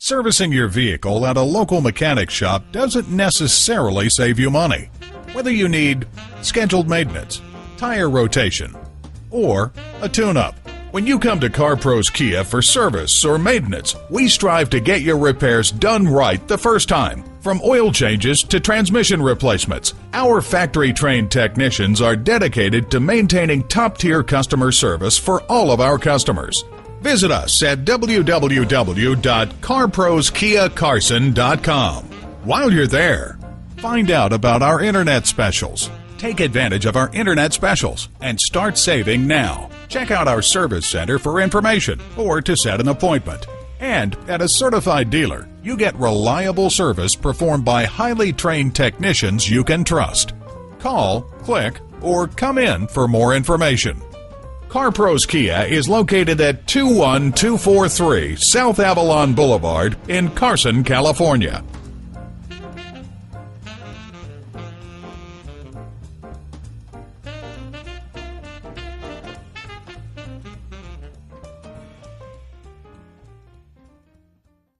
Servicing your vehicle at a local mechanic shop doesn't necessarily save you money. Whether you need scheduled maintenance, tire rotation, or a tune-up, when you come to CarPros Kia for service or maintenance, we strive to get your repairs done right the first time. From oil changes to transmission replacements, our factory-trained technicians are dedicated to maintaining top-tier customer service for all of our customers. Visit us at www.carproskiacarson.com. While you're there, find out about our internet specials. Take advantage of our internet specials and start saving now. Check out our service center for information or to set an appointment. And at a certified dealer, you get reliable service performed by highly trained technicians you can trust. Call, click, or come in for more information. CarPros Kia is located at 21243 South Avalon Boulevard in Carson, California.